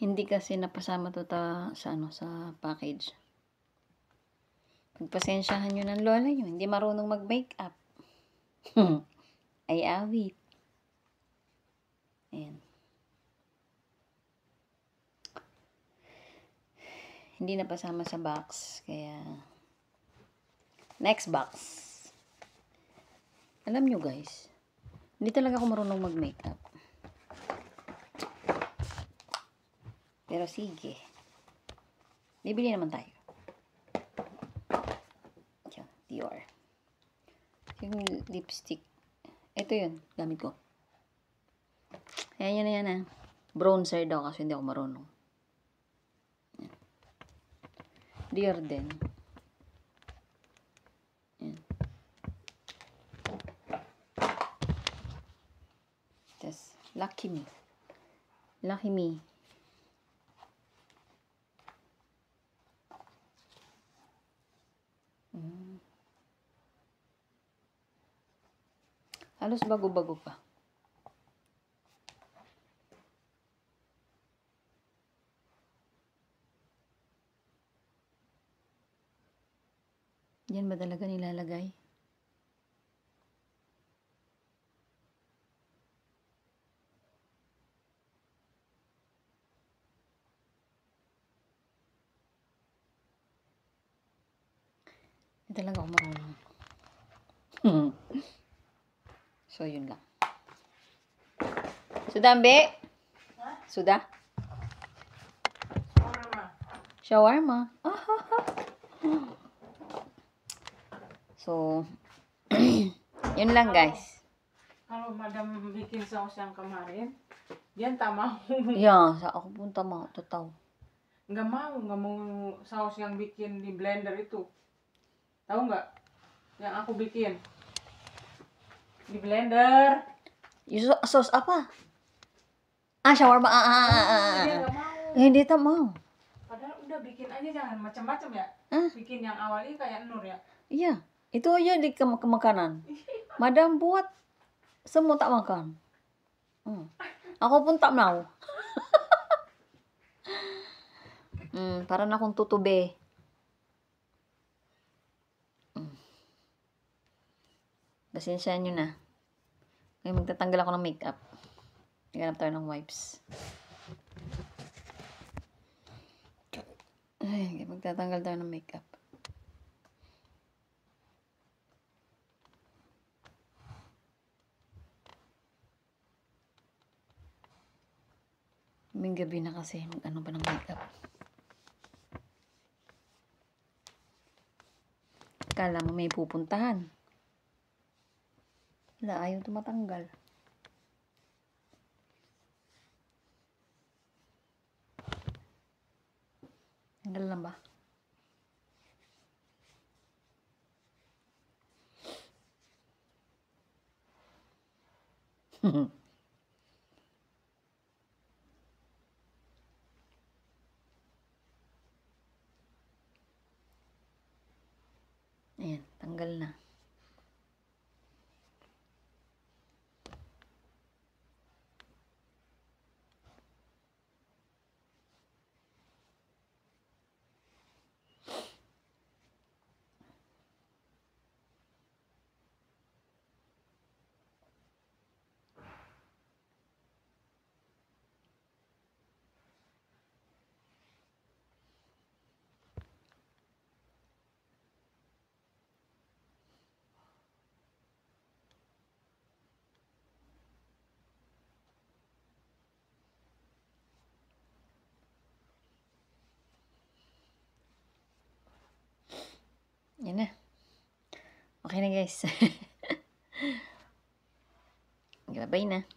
Hindi kasi napasama to sa sa package. Pagpasensyahan nyo ng lola nyo, hindi marunong mag-makeup. Ay awit. Ayan. Hindi napasama sa box, kaya next box. Alam nyo guys, hindi talaga ako marunong mag-makeup. Pero sige. Bibili naman tayo. Yan, Dior. Yung lipstick. Ito yun, gamit ko. Ayan yan ah. Bronzer daw kasi hindi ako marunong. Yan. Dior din. Yan. Tapos, Lucky Me. Lucky Me. Halos bago-bago pa. Yan ba talaga nilalagay? Hindi talaga ako marunong. So, yun lang. Suda, Ambe? Suda? Shawarma. So, yun lang guys. Kalau madam bikin saus yang kemarin, dia tak mau. Yeah, sa ako punta mo, totoo. Nggak mau saus yang bikin di blender itu. Tahu nggak? Yang aku bikin di blender. Yung sauce apa? Shawarma. Dia nggak mau. Hindi ta mau. Padahal udah bikin aja, jangan macam-macam ya. Bikin yang awalnya kayak Nur ya. Iya, itu aja di kemakanan. Madam buat, semua tak makan. Ako pun tak mau. Parang akong tutube. Pasensya nyo na. Ngayon magtatanggal ako ng makeup. Naghanap tayo ng wipes. Ay, magtatanggal tayo ng makeup. May gabi na kasi, mag-ano ba ng makeup. Kala mo may pupuntahan. Wala, ayaw tumatanggal. Tanggal lang ba? Ayan, tanggal na. Yan na. Okay na guys. Bye na.